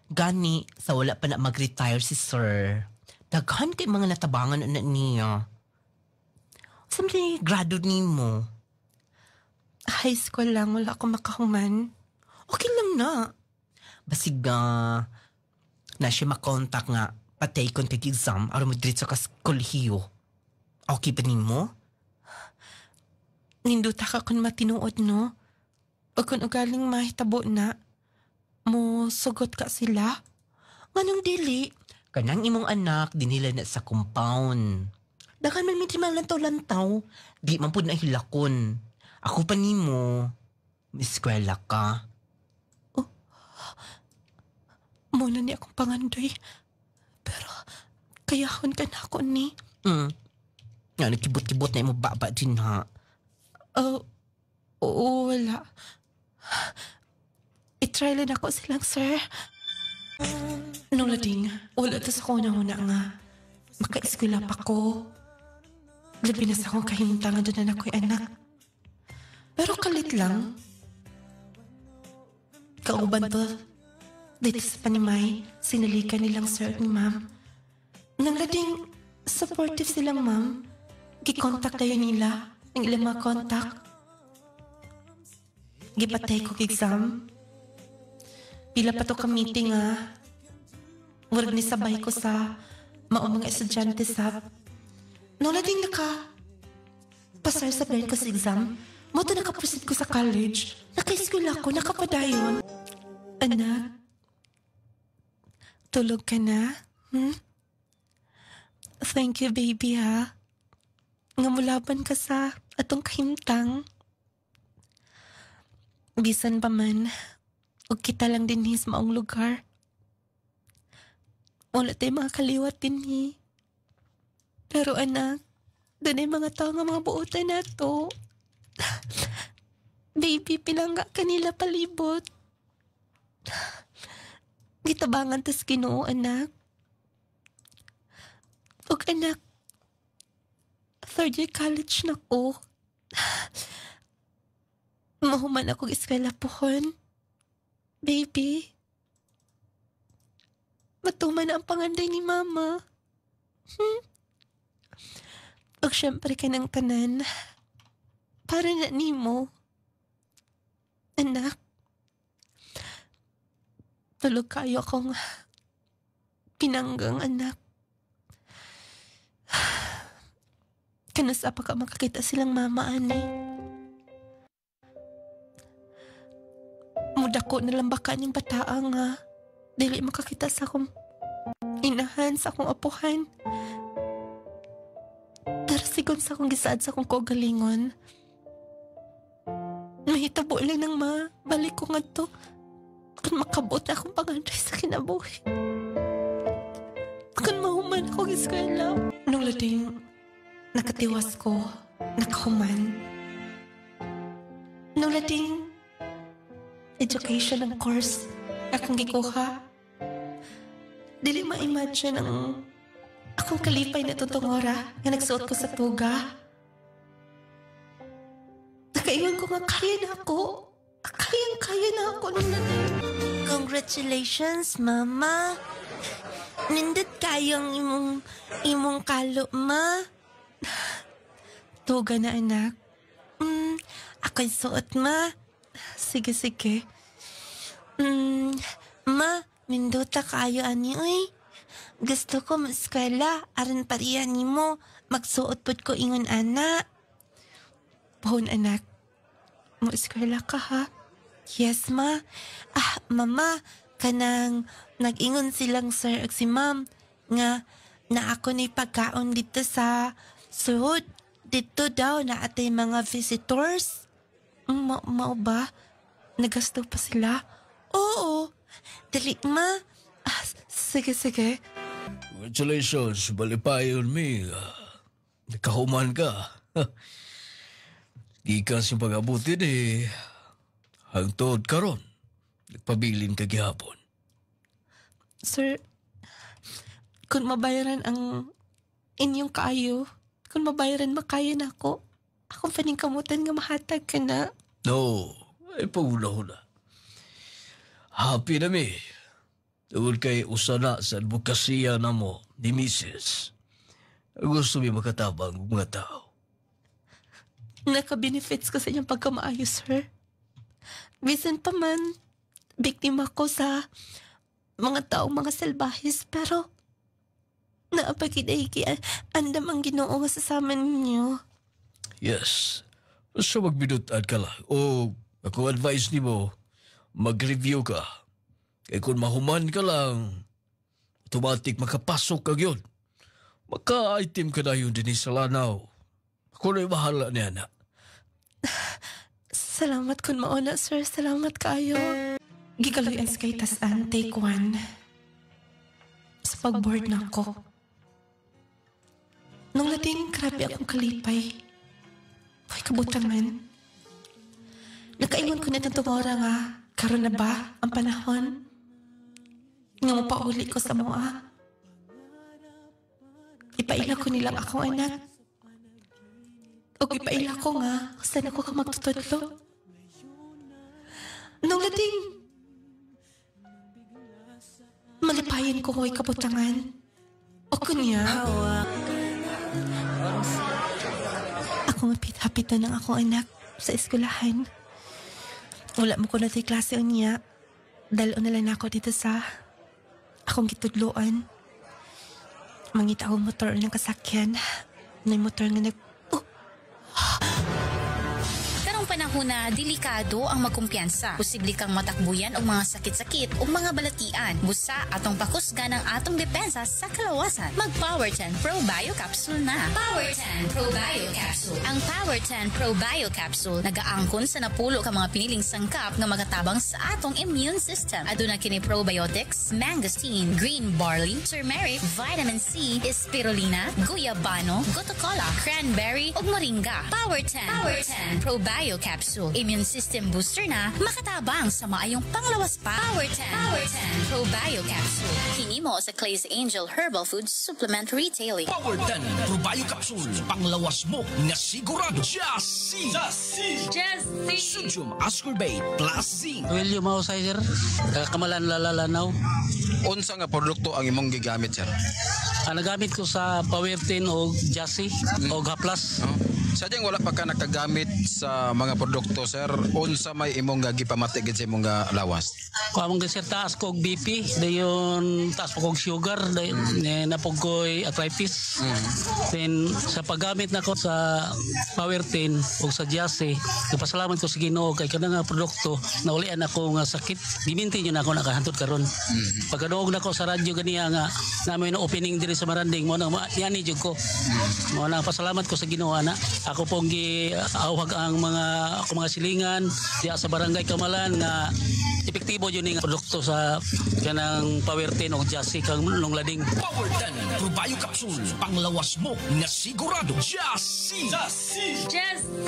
Gani, sa wala pa na mag-retire si sir. Daghan kay mga natabangan na niya. Samtang grado ni mo. High school lang, wala akong makahuman. Okay lang na. Basig na siya makontak nga patay kon kag exam aron mo diretso ka sa kolehiyo. Okay pa nimo? Ninduta ka kung matinuod, no? O kung ugaling mahitabo na, mo sugot ka sila? Nganong dili? Kanang imong anak dinila na sa compound. Dakan man medyo lantaw-lantaw. Di man pud na hilakon. Ako pa nimo. Eskwela ka. Muna ni akong pangandoy. Pero, kayahon ka na ako ni. Nga, nagkibot-kibot na imo baba din ha. Oo, wala. I-try lang ako silang, sir. Nung lading, wala ta sa kuna-una nga. Maka-eskwela pa ko. Labi na sa akong kahimuntangan doon na ako'y anak. Pero kalit lang. Kauban to. Dito sa Panimay, sinalikan nilang sir ni ma'am. Nang lading, supportive silang ma'am. Gikontak tayo nila. Ang ilang mga kontak. Gipatay ko exam. Pila pa to ka meeting Murag ni sabay ko sa maong mga estudyante sa nung nating pasar sa blind ko sa exam, mo to nakaproceed ko sa college. Naka-school ako, nakapadayon. Anak, tulog ka na? Thank you, baby, ha? Nga mulaban ka sa atong kahimtang. Bisan pa man, ug kita lang din his maong lugar. Wala tayo mga kaliwat din hi. Pero anak, doon ay mga tao nga mga buotan na to. Baby, pilangga kanila palibot. Gitabangan tas Ginoo, anak. Ug anak, third year college na ko. Mahuman akong eskwela pohon. Baby, matuman ang panganday ni mama. Ug syempre ka ng tanan. Para na nimo. Anak, tulog kayo akong pinanggang anak. Kanusa pa ka makakita silang mama, ani. Mudako na lambakan yung bataang dili makakita sa akong inahan, sa akong apuhan. Pero sigon sa akong gisaad sa akong kaugalingon. Mahitabo lang ng balik ko nga to. Kung makabot na akong panganday sa kinabuhi. Kung mahuman akong eskwela. Nung lading, nakatiwas ko, nakahuman. Nung lading, education ng course akong gikuha. Dili ma-imagine ang akong kalipay na tutungora nga nagsuot ko sa tuga. Nakaiwan ko nga kaya na ako. Kaya na ako nung Congratulations, Mama. Nindot kayong imong kalo, Ma. Tuga na, anak. Ako'y suot, Ma. Sige. Ma, mindota kayo ani, uy. Gusto ko maskwela, aron pariyan ni mo. Magsuot pod ko ingon, ana. Pohon, anak. Mo eskwela ka, ha? Yes, ma. Mama, kanang nag-ingon silang sir ag si ma'am nga na ako ni pagkaon dito sa suhod. Dito daw na atay mga visitors. Mao ba? Nagasto pa sila? Oo. Dali, ma. Sige. Congratulations, balipayon mi. Nakahuman ka. Di ka siyang pag-abutin hangtod karon. Nagpabilin ka gihapon. Sir, kung mabayaran ang inyong kaayo, kung mabayaran makaya na ako paningkamutan nga mahatag ka na. No, ay paguna-huna. Happy na mi. Tungod kay usana sa advokasya na mo ni Mrs. Gusto mi makatabang mga tao. Naka-benefits ko sa inyong pagkamaayo, sir. Bisan pa man, biktima ko sa mga taong mga salbahis, pero naapagiday andam ang Ginoo nga sasama ninyo. Yes. Basta magbinutan ka lang. O ako advice ni mo, mag-review ka. Kaya kung mahuman ka lang, automatic makapasok ka yun. Maka-item ka na yun din sa lanaw. Ako na'y bahala niya na. Salamat kun mauna, sir. Salamat kayo. Gigaloyan sa kay tasan, take 1. Sa pag-board na ako. Nung lating grabe akong kalipay. Ay, kabutangan. Nakaingon ko na ng tumora nga, karon na ba ang panahon? Nga mapauli ko sa mga. Ipaila ko nilang akong anak. O ipaila ko nga, saan ako ka magtutudlo. Nung lating, malipayan ko ko'y kabutangan. O kunya, ako mapit-hapit na ng akong anak sa eskwelahan. Wala mo ko na tayo klase o niya. Dalo na lang ako dito sa akong gitudloan. Mangita akong motor ng kasakyan. May motor nga Karong panahon na delikado ang magkumpiyansa. Posible kang matakbuyan og mga sakit-sakit o mga balatian. Busa atong pakusga ng atong depensa sa kalawasan. Mag Power 10 Pro Bio Capsule na. Power 10 Pro Bio Capsule. Ang Power 10 Pro Bio Capsule nagaangkon sa napulo ka mga piniling sangkap nga magatabang sa atong immune system. Aduna kini probiotics, mangosteen, green barley, turmeric, vitamin C, spirulina, guyabano, gotocola, cranberry ug moringa. Power 10 Pro Bio Capsule. Immune system booster na makatabang sa maayong panglawas pa. Power 10 Pro Bio Capsule. Kini mo sa Clay's Angel Herbal Food Supplement Retailing. Power 10 Pro Bio Capsule. Panglawas mo nga sigurado. Just Sodium ascorbate plus zinc. William Mausay, sir. Kamalan lalalanaw. Unsa nga produkto ang imong gigamit, sir? Nagamit ko sa Powertin o Jassy o Haplas. Sadyang wala pa ka nakagamit sa mga produkto, sir. Unsa may imong gipamati gid sa imong lawas? Kung among sir, taas ko og BP, dayon taas ko og sugar, dayon napog ko'y arthritis. Then sa paggamit nako sa Powertin o sa Jassy, nagpasalamat ko sa Ginoo kay kada nga produkto naulian ako nga sakit. Giminti yun ako nakahantod karon. Pagkaduog nako sa radyo ganiya nga namin na opening diri sa Maranding mo nang yani jud ko. Mo na pasalamat ko sa Ginoo ana. Ako pong giawhag ang mga silingan diya sa barangay Kamalan nga epektibo yun nga produkto sa kanang Powertin o Jassy kang nung lading. Power 10 Pro Bio Capsule. Panglawas mo nga sigurado. Just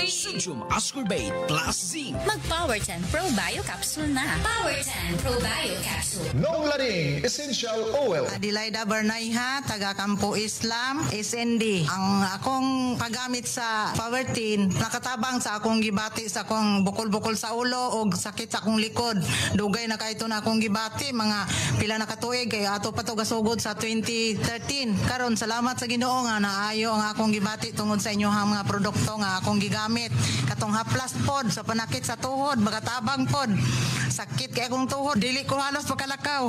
Sodium ascorbate plus zinc. Mag Power 10 Pro Bio Capsule na. Power 10 Pro Bio Capsule. Nong Laring Essential Oil. Adelaida Bernayha, taga Kampo Islam, SND. Ang akong paggamit sa Powertin, nakatabang sa akong gibati sa akong bukol-bukol sa ulo o sakit sa akong likod. Dugay na kaito na akong gibati, mga pila na katuig, kay ato pa to gasugod sa 2013. Karon salamat sa Ginoo nga naayo ang akong gibati tungod sa inyong mga produkto nga akong gigamit. Katong Haplas pod sa panakit sa tuhod, magatabang pod. Sakit kay akong tuhod, dili ko halos makalakaw.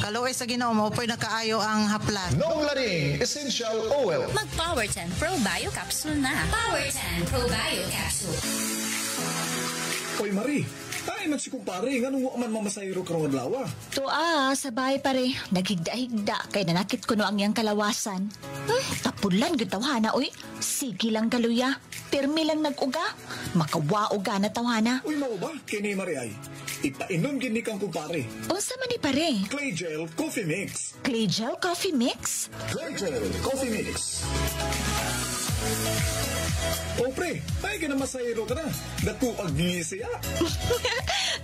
Kaluoy sa Ginoo mo po'y nakaayo ang Haplas. Nong Laring Essential Oil. Mag Power 10 Pro Bio Capsule na. Power 10 Pro Bio Capsule. Hoy Marie, Ay, man si kumpare, nga nung man mamasayro karong adlaw. Sa bahay pare. Naghigda-higda kay nanakit ko no ang iyang kalawasan. Tapulan gyud tawhana oy. Sige lang kaluya. Pirmi lang nag-uga. Makawa-uga na tawhana. Uy, mao ba? Kini Mariay. Ipainom gini kang kumpare. Unsa man ni pare? Clay Gel Coffee Mix. Clay Gel Coffee Mix? Clay Gel Coffee Mix. O pre, ay ka na masayro ka na. Dako pag-ngisi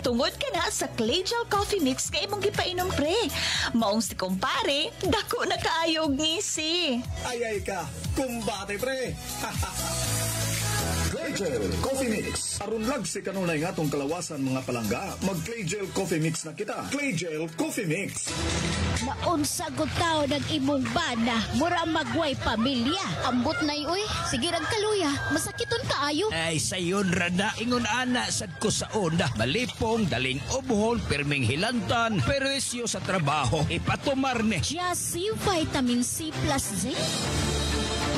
Tungod ka na sa Clay Gel Coffee Mix kay imong gipainom pre. Maong si kumpare, dako na kaayo og ngisi. Ay ka, kumbate pre. Clay Gel Coffee Mix. Aron lag si kanunay nga tong kalawasan mga palangga. Mag Clay Gel Coffee Mix na kita. Clay Gel Coffee Mix. Naunsa gud tao nag imong bana, mura magway pamilya. Ambot na uy, sige rag kaluya, masakiton kaayo. Ay sayon rada ingon ana sad ko sa onda. Malipong, daling obuhon, pirming hilantan, peresyo sa trabaho, ipatumar ni. Just Vitamin C plus Zinc.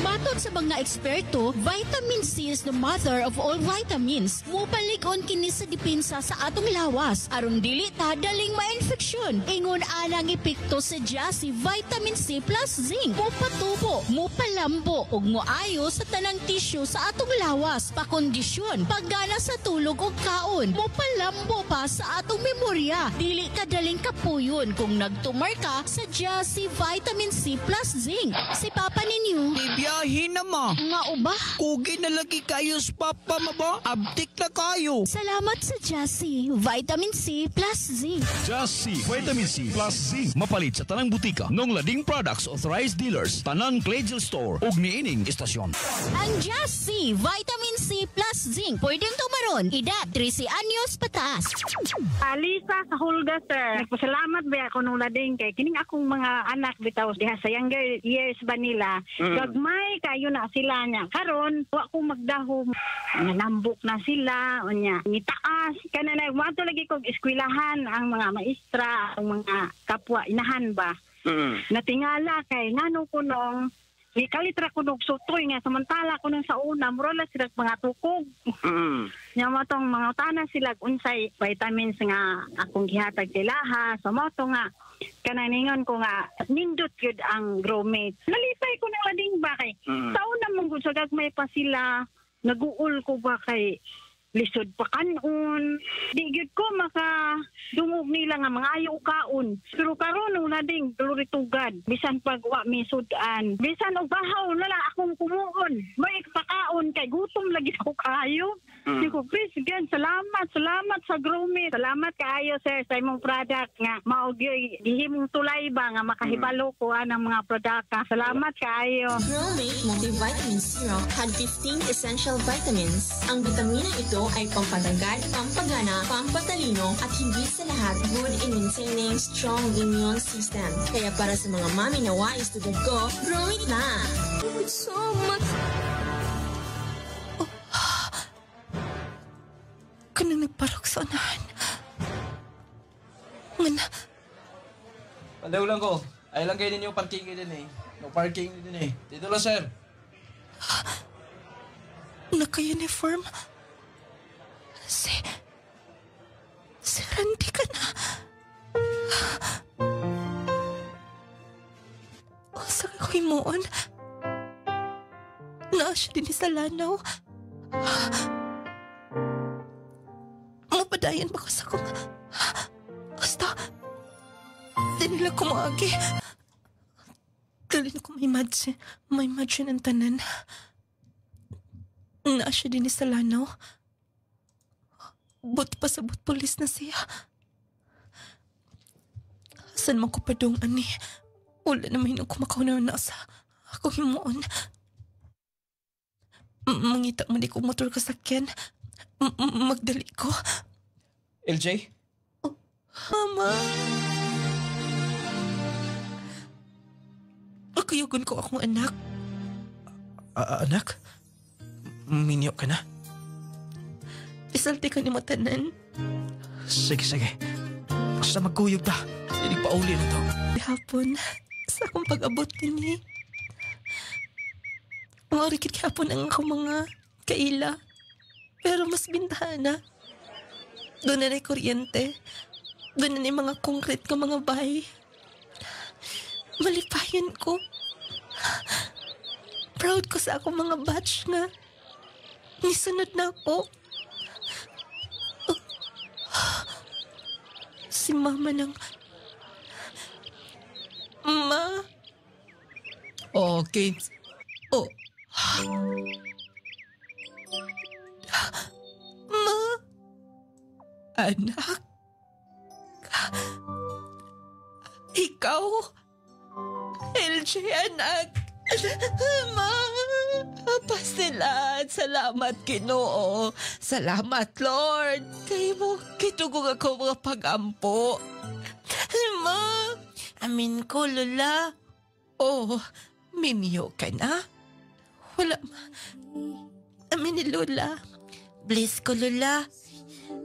Matod sa mga eksperto, vitamin C is the mother of all vitamins. Mupalig-on kini sa depensa sa atong lawas. Aron dili ta daling ma-infeksyon. Ingon anang epekto sa Jassy Vitamin C plus Zinc. Mupatubo, mupalambo, ug moayo sa tanang tisyo sa atong lawas. Pakondisyon, paggana sa tulog ug kaon. Mupalambo pa sa atong memorya. Dili ka daling kapuyon kung nagtumar ka sa Jassy Vitamin C plus Zinc. Si Papa ninyo, biyahin na ma. Nga uba? Kugi na lagi kayo sa papa ma ba? Abtik na kayo. Salamat sa Jassy Vitamin C plus Zinc. Jassy Vitamin C plus Zinc. Mapalit sa tanang butika. Nung lading products authorized dealers. Tanang Clay Gel Store. Ug niining istasyon. Ang Jassy Vitamin C plus Zinc. Pwedeng tumaron. Edad 13 anyos pataas. Alisa sa Hulga, sir. Nagpasalamat ba ako nung lading kay kining akong mga anak bitaw diha sa younger years ba nila. Gagmay kayo na sila niya. Karon, wa ko magdahom. Nanambok na sila. O niya, nitaas. Kana na, wato lagi kong eskwelahan ang mga maestra, ang mga kapwa, inahan ba. Natingala kay ngano ko nung kalitra ko nung sutoy nga. Samantala ko nung sa una, murala sila mga tukog. Nya mo tong mga tanan sila unsay vitamins nga akong gihatag sila ha. So mo to nga kananingon ko nga nindot gyud ang Gromate. Nalisay ko na lading ba kay sa una mong gud sa gagmay pa sila naguul ko ba kay lisod pa kanon. Di gyud ko maka dungog nila nga mga ayo kaon. Pero karon nung lading tugad bisan pag wa misudan. Bisan og bahaw na lang akong kumuon. May pakaon kay gutom lagi ko kayo. Di ko please again salamat sa Gromate. Salamat kaayo sir sa imong product nga mao gyud gihimong tulay ba nga makahibalo ko ang mga produkta. Salamat kaayo. Gromate Multivitamin Syrup had 15 essential vitamins. Ang bitamina ito ay pampatagad, pampagana, pampatalino at higit sa lahat good in maintaining strong immune system. Kaya para sa mga mami na wais tugod ko, Gromate na! So much. Kanang nagparok sa unahan. Ngana. Palaw lang ko. Ay lang kayo ninyo parking din eh. No parking din eh. Dito lang sir. Naka-uniform. Si Randy ka na. O sa kakoy moon. Naa siya din sa lanaw. Mapadayan ba ko sa kong... Basta... Di nila kumagi. Dalin ko may imagine ang tanan. Naa siya din sa lanaw. Buti pa sa pulis na siya. Saan man ko padong ani? Wala naman yung kumakaw na sa ako himuon. Mangita mo di ko motor kasakyan. Magdali ko. LJ? Oh, Mama. Akayugon ko akong anak. Anak? Minyo ka na? Isalti ka ni matanan. Sige. Basta magkuyog ta. Hindi pa uli na to. Hapon, sa akong pag-abot din eh. Marikit hapon ang akong mga kaila. Pero mas bintana. Doon na kuryente. Doon na mga concrete ko mga bahay. Malipayan ko. Proud ko sa akong mga batch nga. Nisunod na ako. Si mama ng... Ma? Okay. Oh. Ma? Anak? Ikaw? LJ, anak? Ma? Pasalamat. Salamat, Ginoo. Salamat, Lord. Kay mo, kitugong ako mga pag-ampo. Ma? Amin ko, Lola. Oh, minyo ka na? Wala, ma. Amin ni Lola. Bless ko, Lola.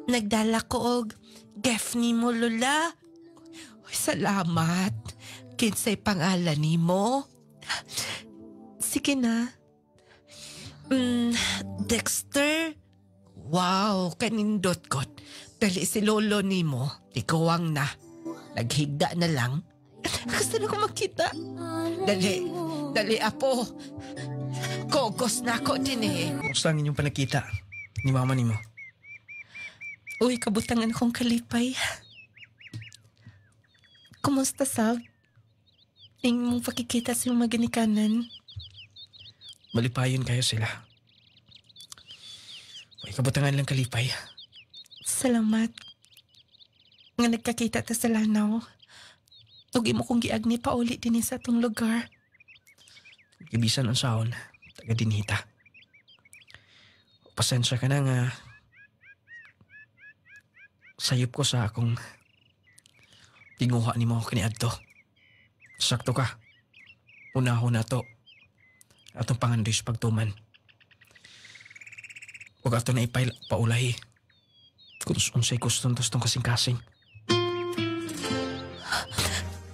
Nagdala ko og gift ni mo, Lola. Salamat. Kinsay pangalan ni mo? Sige na. Dexter? Wow, kanindot kot. Dali si Lolo ni mo. Ikuwang na. Naghigda na lang. Gusto na ko makita. Dali apo. Kokos na ako din eh. Gusto ang inyong panakita ni mama ni mo. Uy, kabutangan akong kalipay. Kumusta, Sab? Ing mong pakikita sa mga ganikanan. Malipayon kayo sila. Uy, kabutangan lang kalipay. Salamat. Nga nagkakita ta sa lanaw. Tugi mo kong giagni pa ulit din sa atong lugar. Ibisan ang saon, taga dinhita. Pasensya ka na nga. Sayop ko sa akong tinguha ni mo kaniadto. Sakto ka. Unahon na to. Atong pangandoy sa pagtuman. Huwag ato na paulahi. Kung unsay kuston tostong kasing-kasing.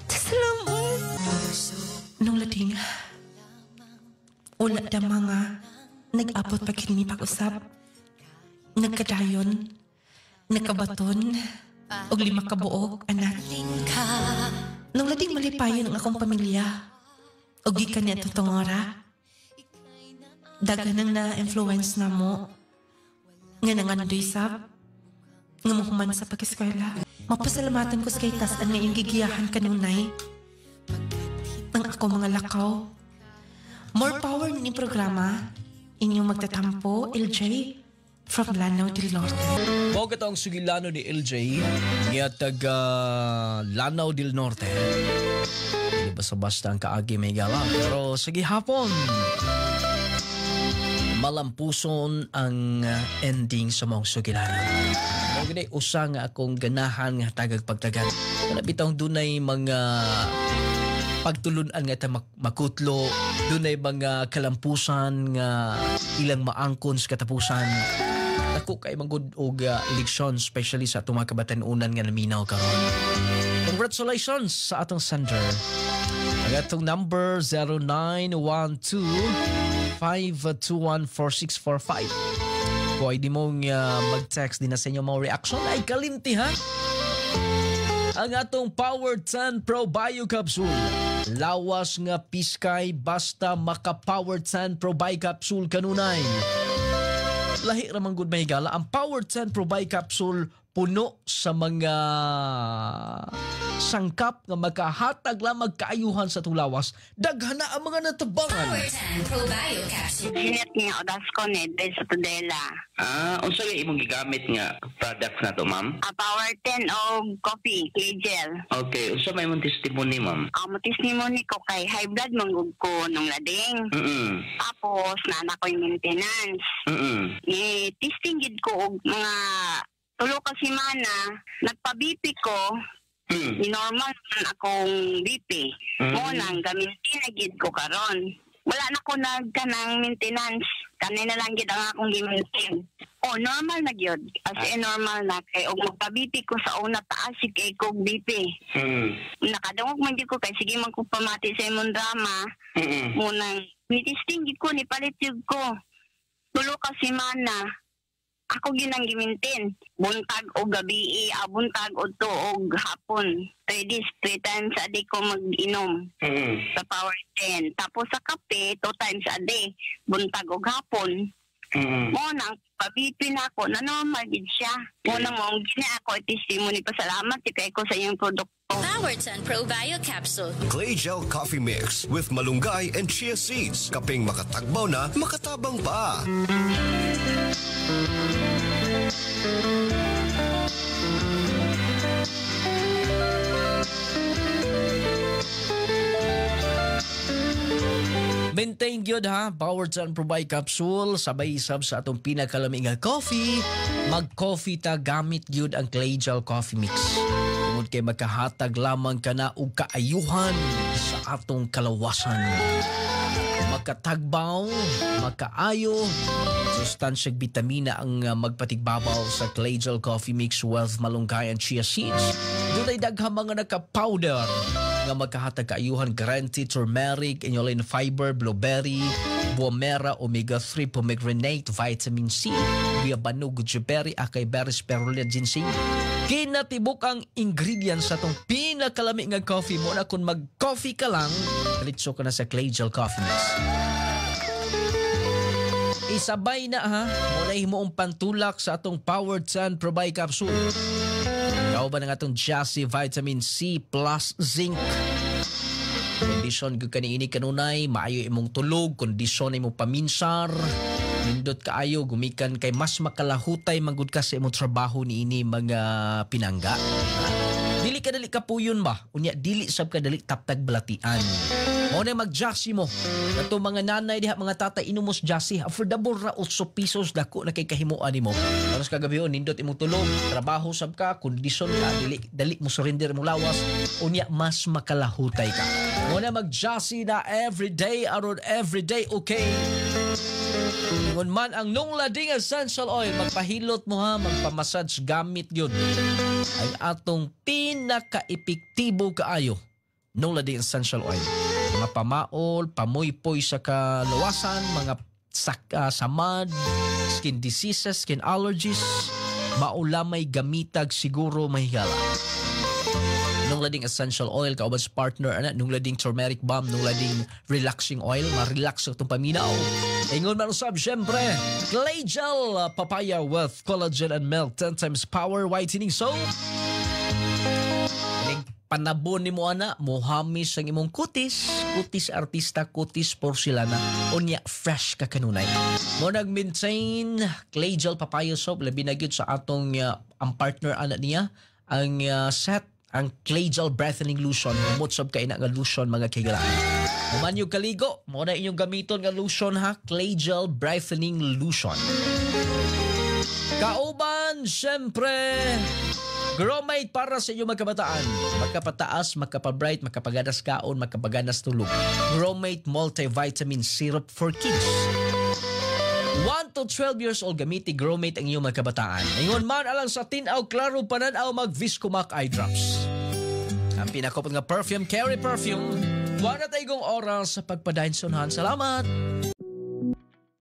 Salamat. Nung lading, ulat na mga nag-abot pa kini pag-usap. Nagkadayon, nagkabaton, og 5 kabuok, anak. Nung lading malipayon ang akong pamilya, og gikan niya tutungora. Dagan nang na-influence na mo, nga nangandoy sab, nga muhuman sa pag-eskwela. Mapasalamatan ko sa kay tas ang ngayong gigiyahan kanunay. Ang ako mga lakaw. More power ni programa. Inyong magtatampo, LJ, from Lanao del Norte. Mao ka ang sugilano ni LJ, nga taga Lanao del Norte. Hindi basta-basta ang kaagi may gala. Pero sige hapon, malampuson ang ending sa mga sugilano. Kung gani, usa nga akong ganahan nga tagag pagtagan. Kung bitang dunay mga pagtulunan nga makutlo, dunay mga kalampusan nga ilang maangkon sa katapusan. Ako kay manggod og eleksyon, especially sa atong mga kabatanunan nga naminaw karon. Congratulations sa atong sender. Ang atong number 0912-521-4645. Kung di mo mag-text din na sa inyo mga reaction, ay kalimti ha? Ang atong Power 10 Pro Bio Capsule. Lawas nga piskay basta maka-Power 10 Pro Bio Capsule kanunay. Lahi ramang good may higala. Ang Power 10 Pro Bio Capsule puno sa mga sangkap nga magkahatag lang magkaayuhan sa tulawas. Daghana ang mga natabangan. Power 10 Pro Bio Capsule. Sinet nga odas ko dahil sa tudela. Unsa yung imong gigamit nga products na to, ma'am? Power 10 o coffee, clay gel. Okay, unsa may mong testimony, ma'am? Ang testimony ko kay high blood manggug ko nung lading. Tapos nana ko yung maintenance. Testing gid ko og mga tulo ka semana, nagpa-BP ko, normal man akong BP. Mo nang gamitin na gid ko karon. Wala na ko nagkanang maintenance. Kanina lang gid ang akong gi-maintain. Oh, normal na gyud. As in normal na kay og magpa-BP ko sa una taas kay ko BP. Nakadungog man gid ko kay sige man ko pamati sa imong drama. Mo nang ni-testing gid ko ni palit gyud ko. Tulo ka semana. ako ginang gimintin. Buntag o gabi, buntag o to o hapon. 3 days, 3 times a day ko mag-inom sa Power 10. Tapos sa kape, 2 times a day. Buntag o hapon. Mo nang pabipin ako, normal gid siya. Mo nang mong gina ako testimony, pasalamat kay ko sa iyong produkto. Powerton Pro Bio Capsule. Clay Gel Coffee Mix with malunggay and chia seeds. Kaping makatagbaw na, makatabang pa. Maintain gyud ha, Powerton Pro Bio Capsule, sabay sab sa atong pinakalamig nga coffee. Mag-coffee ta gamit gyud ang Clay Gel Coffee Mix. Tungod kay makahatag lamang ka na og kaayuhan sa atong kalawasan. Makatagbaw, makaayo, sustansyang bitamina ang magpatigbabaw sa Clay Gel Coffee Mix with malunggay and chia seeds. Doon ay daghang mga naka-powder nga magkahatag kaayuhan, green tea, turmeric, inulin fiber, blueberry, buomera, omega-3, pomegranate, vitamin C, guayabano, goji-berry, acai berry, spirulina, ginseng. Kinatibuk ang ingredients sa itong pinakalami nga coffee mo na kung mag-coffee ka lang, kalitso ka na sa Clay Gel Coffee Mix. Isabay na ha, munay mo ang pantulak sa atong Powerton Pro Bio Capsule. Ikaw ba ng atong Jassy Vitamin C plus Zinc? Kondisyon ko kaniini kanunay, maayo imong tulog, kondisyon imong paminsar, nindot kaayo, gumikan kay mas makalahutay manggod ka sa imong trabaho niini mga pinangga. Dili ka dali kapuyon ba? Unya, dili sab ka dali taptag balatian. O na mag-Jassy mo. Ito mga nanay diha, mga tatay, inumos Jassy. Affordable ra, 8 pesos dako na kay kahimuan nimo. Aros kagabi yun, nindot imong tulog, trabaho sab ka, kondisyon ka, dali mo surrender mo lawas. Unya, mas makalahutay ka. O na mag-Jassy na everyday, aron everyday, okay? Ngunit man ang Nunglading Essential Oil, magpahilot mo ha, magpamassage gamit yun. Ang atong pinaka-epektibo kaayo, Nunglading Essential Oil. Mga pamaol, pamoy-poy sa kalawasan, mga samad, skin diseases, skin allergies, maulamay gamitag siguro mahigala. Nunglading Essential Oil, kauban sa partner, Nunglading Turmeric Balm, Nunglading Relaxing Oil, ma-relax sa itong paminaw. Ingon man usab, syempre, Clay Gel Papaya with collagen and milk, 10 times power whitening soap. Panabon ni mo ana, mohamis ang imong kutis artista, kutis porcelana, unya fresh ka kanunay. Mo nag-maintain Clay Gel Papaya Soap, labi na gyud sa atong ang partner ana niya, ang set, ang Clay Gel Breathing Lotion, mutsab ka ina nga lotion mga kaigalaan. Human yung kaligo, mo na inyong gamiton nga lotion ha, Clay Gel Breathing Lotion. Kauban, syempre, Gromate para sa inyong magkabataan. Magkapataas, magkapabright, magkapaganas kaon, magkapaganas tulog. Gromate Multivitamin Syrup for Kids. 1 to 12 years old, gamiti Gromate ang inyong magkabataan. Ingon man alang sa tinaw, klaro pananaw, mag-Viscomac Eye Drops. Ang pinakopot nga perfume, Carry Perfume. Wala tayong oras sa pagpadayon sunahan. Salamat!